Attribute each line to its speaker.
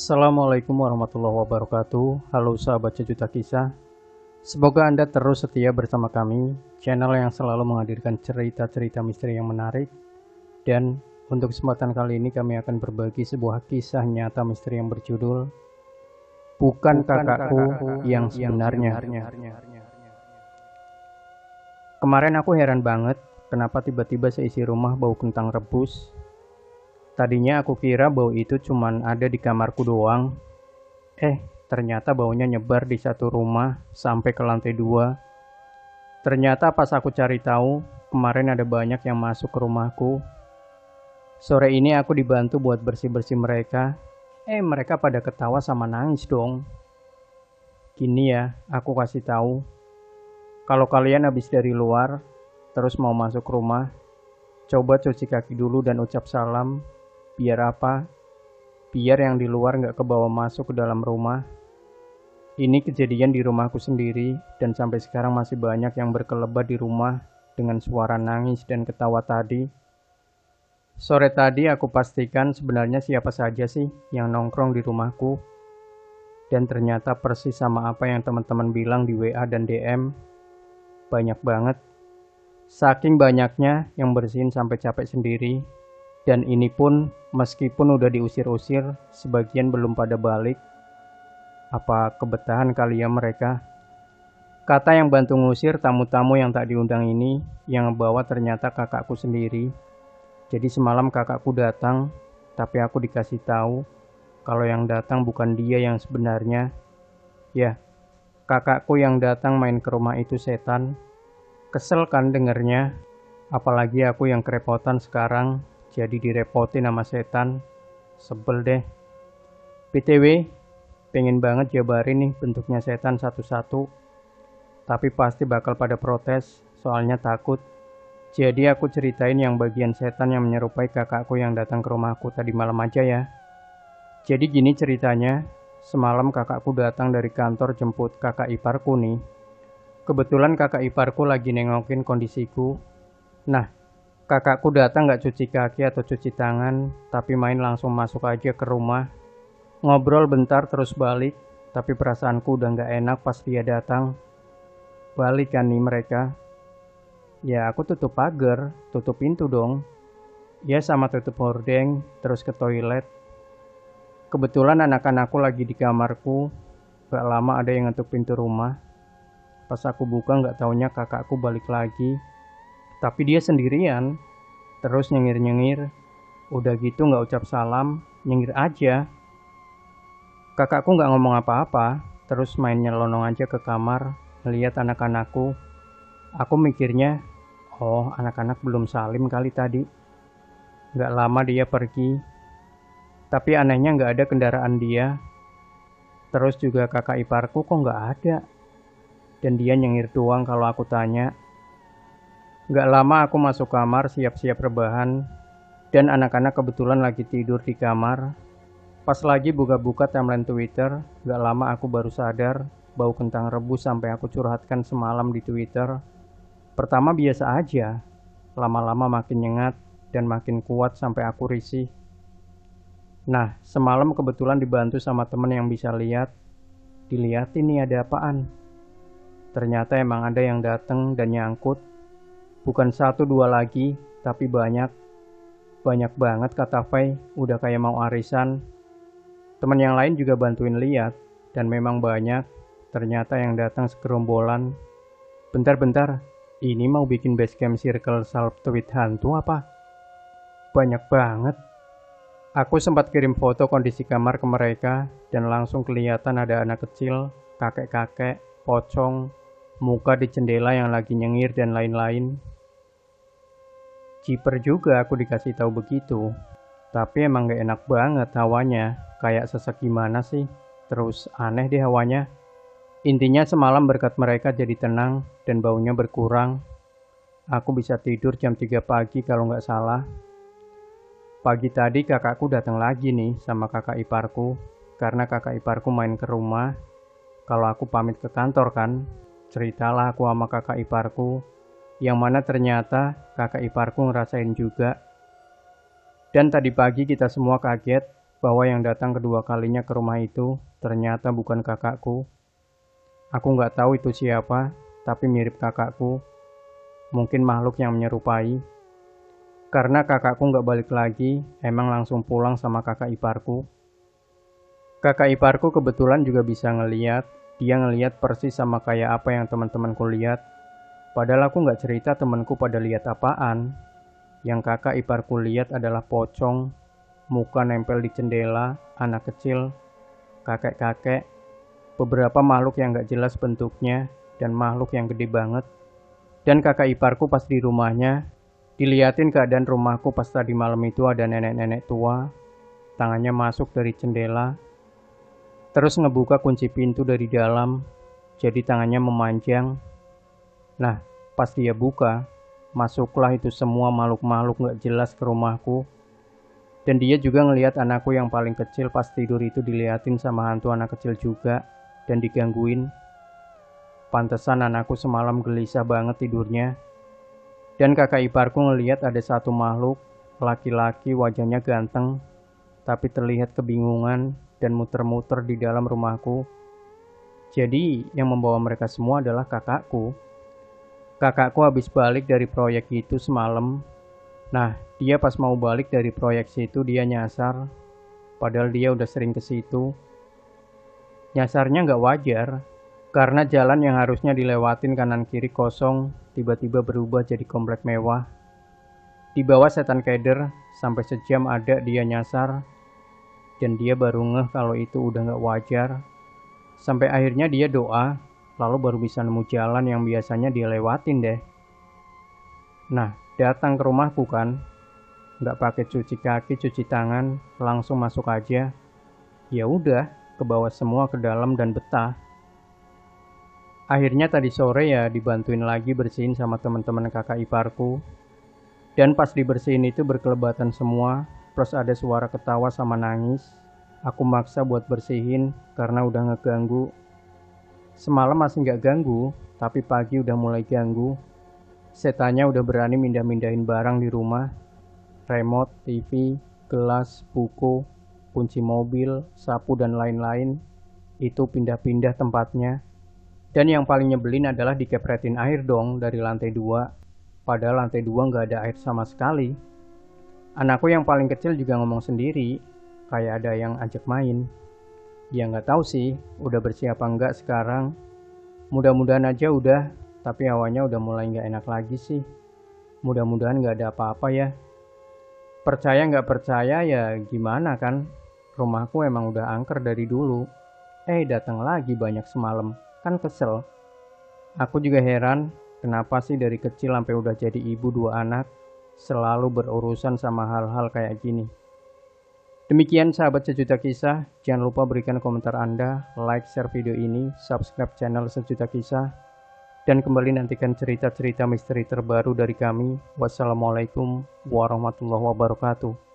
Speaker 1: Assalamualaikum warahmatullahi wabarakatuh. Halo sahabat Sejuta Kisah. Semoga Anda terus setia bersama kami, channel yang selalu menghadirkan cerita-cerita misteri yang menarik. Dan untuk kesempatan kali ini kami akan berbagi sebuah kisah nyata misteri yang berjudul Bukan Kakakku yang Sebenarnya. Kemarin aku heran banget kenapa tiba-tiba seisi rumah bau kentang rebus. Tadinya aku kira bau itu cuman ada di kamarku doang. Ternyata baunya nyebar di satu rumah sampai ke lantai 2. Ternyata pas aku cari tahu, kemarin ada banyak yang masuk ke rumahku. Sore ini aku dibantu buat bersih-bersih mereka. Mereka pada ketawa sama nangis dong. Gini ya, aku kasih tahu. Kalau kalian habis dari luar, terus mau masuk rumah, coba cuci kaki dulu dan ucap salam. Biar apa? Biar yang di luar nggak kebawa masuk ke dalam rumah. Ini kejadian di rumahku sendiri, dan sampai sekarang masih banyak yang berkelebat di rumah dengan suara nangis dan ketawa tadi. Sore tadi aku pastikan sebenarnya siapa saja sih yang nongkrong di rumahku. Dan ternyata persis sama apa yang teman-teman bilang di WA dan DM. Banyak banget. Saking banyaknya yang bersihin sampai capek sendiri. Dan ini pun meskipun udah diusir-usir, sebagian belum pada balik. Apa kebetahan kali ya mereka? Kata yang bantu ngusir tamu-tamu yang tak diundang ini, yang ngebawa ternyata kakakku sendiri. Jadi semalam kakakku datang, tapi aku dikasih tahu kalau yang datang bukan dia yang sebenarnya. Ya, kakakku yang datang main ke rumah itu setan. Kesel kan dengernya, apalagi aku yang kerepotan sekarang. Jadi direpotin sama setan. Sebel deh. BTW, pengen banget jabarin nih bentuknya setan satu-satu. Tapi pasti bakal pada protes, soalnya takut. Jadi aku ceritain yang bagian setan yang menyerupai kakakku yang datang ke rumahku tadi malam aja ya. Jadi gini ceritanya, semalam kakakku datang dari kantor jemput kakak iparku nih. Kebetulan kakak iparku lagi nengokin kondisiku. Nah, kakakku datang gak cuci kaki atau cuci tangan, tapi main langsung masuk aja ke rumah. Ngobrol bentar terus balik, tapi perasaanku udah gak enak pas dia datang. Balik kan nih mereka. Ya aku tutup pagar, tutup pintu dong. Ya sama tutup hordeng, terus ke toilet. Kebetulan anak-anakku lagi di kamarku. Gak lama ada yang ngetuk pintu rumah. Pas aku buka gak taunya kakakku balik lagi. Tapi dia sendirian, terus nyengir-nyengir. Udah gitu gak ucap salam, nyengir aja. Kakakku gak ngomong apa-apa, terus main nyelonong aja ke kamar, ngeliat anak-anakku. Aku mikirnya, oh anak-anak belum salim kali tadi. Gak lama dia pergi. Tapi anehnya gak ada kendaraan dia. Terus juga kakak iparku kok gak ada. Dan dia nyengir doang kalau aku tanya. Gak lama aku masuk kamar siap-siap rebahan, dan anak-anak kebetulan lagi tidur di kamar. Pas lagi buka-buka timeline Twitter, gak lama aku baru sadar bau kentang rebus sampai aku curhatkan semalam di Twitter. Pertama biasa aja, lama-lama makin nyengat dan makin kuat sampai aku risih. Nah, semalam kebetulan dibantu sama temen yang bisa lihat. Diliatin nih ada apaan. Ternyata emang ada yang dateng dan nyangkut. Bukan 1-2 lagi, tapi banyak. Banyak banget kata Fai, udah kayak mau arisan. Teman yang lain juga bantuin lihat, dan memang banyak. Ternyata yang datang segerombolan. Bentar-bentar, ini mau bikin basecamp circle salp tweet hantu apa? Banyak banget. Aku sempat kirim foto kondisi kamar ke mereka, dan langsung kelihatan ada anak kecil, kakek-kakek, pocong, muka di jendela yang lagi nyengir dan lain-lain. Ciper juga aku dikasih tahu begitu. Tapi emang gak enak banget hawanya. Kayak sesek gimana sih. Terus aneh deh hawanya. Intinya semalam berkat mereka jadi tenang dan baunya berkurang. Aku bisa tidur jam 3 pagi kalau gak salah. Pagi tadi kakakku datang lagi nih sama kakak iparku. Karena kakak iparku main ke rumah. Kalau aku pamit ke kantor kan. Ceritalah aku sama kakak iparku. Yang mana ternyata kakak iparku ngerasain juga. Dan tadi pagi kita semua kaget bahwa yang datang kedua kalinya ke rumah itu ternyata bukan kakakku. Aku nggak tahu itu siapa, tapi mirip kakakku. Mungkin makhluk yang menyerupai. Karena kakakku nggak balik lagi, emang langsung pulang sama kakak iparku. Kakak iparku kebetulan juga bisa ngeliat. Dia ngeliat persis sama kayak apa yang teman-temanku lihat. Padahal aku nggak cerita temanku pada lihat apaan. Yang kakak iparku lihat adalah pocong, muka nempel di jendela, anak kecil, kakek-kakek, beberapa makhluk yang gak jelas bentuknya, dan makhluk yang gede banget. Dan kakak iparku pas di rumahnya, diliatin keadaan rumahku pas tadi malam itu ada nenek-nenek tua, tangannya masuk dari jendela, terus ngebuka kunci pintu dari dalam, jadi tangannya memanjang. Nah, pas dia buka, masuklah itu semua makhluk-makhluk gak jelas ke rumahku. Dan dia juga ngelihat anakku yang paling kecil pas tidur itu diliatin sama hantu anak kecil juga dan digangguin. Pantesan anakku semalam gelisah banget tidurnya. Dan kakak iparku ngelihat ada satu makhluk, laki-laki wajahnya ganteng, tapi terlihat kebingungan dan muter-muter di dalam rumahku. Jadi yang membawa mereka semua adalah kakakku. Kakakku habis balik dari proyek itu semalam. Nah, dia pas mau balik dari proyek situ dia nyasar, padahal dia udah sering ke situ. Nyasarnya nggak wajar, karena jalan yang harusnya dilewatin kanan kiri kosong, tiba-tiba berubah jadi komplek mewah. Di bawah setan keder, sampai sejam ada dia nyasar, dan dia baru ngeh kalau itu udah nggak wajar. Sampai akhirnya dia doa, lalu baru bisa nemu jalan yang biasanya dia lewatin deh. Nah, datang ke rumahku kan, nggak pakai cuci kaki, cuci tangan, langsung masuk aja. Ya udah, ke bawah semua ke dalam dan betah. Akhirnya tadi sore ya dibantuin lagi bersihin sama teman-teman kakak iparku. Dan pas dibersihin itu berkelebatan semua, plus ada suara ketawa sama nangis. Aku maksa buat bersihin karena udah ngeganggu. Semalam masih nggak ganggu, tapi pagi udah mulai ganggu. Setannya udah berani mindah-mindahin barang di rumah. Remote, TV, gelas, buku, kunci mobil, sapu dan lain-lain. Itu pindah-pindah tempatnya. Dan yang paling nyebelin adalah dikepretin air dong dari lantai 2. Padahal lantai 2 nggak ada air sama sekali. Anakku yang paling kecil juga ngomong sendiri, kayak ada yang ajak main. Ya nggak tahu sih, udah bersih apa enggak sekarang. Mudah-mudahan aja udah. Tapi awalnya udah mulai nggak enak lagi sih. Mudah-mudahan nggak ada apa-apa ya. Percaya nggak percaya ya gimana kan. Rumahku emang udah angker dari dulu. Datang lagi banyak semalam. Kan kesel. Aku juga heran. Kenapa sih dari kecil sampai udah jadi ibu 2 anak. Selalu berurusan sama hal-hal kayak gini. Demikian sahabat Sejuta Kisah. Jangan lupa berikan komentar Anda. Like, share video ini. Subscribe channel Sejuta Kisah. Dan kembali nantikan cerita-cerita misteri terbaru dari kami. Wassalamualaikum warahmatullahi wabarakatuh.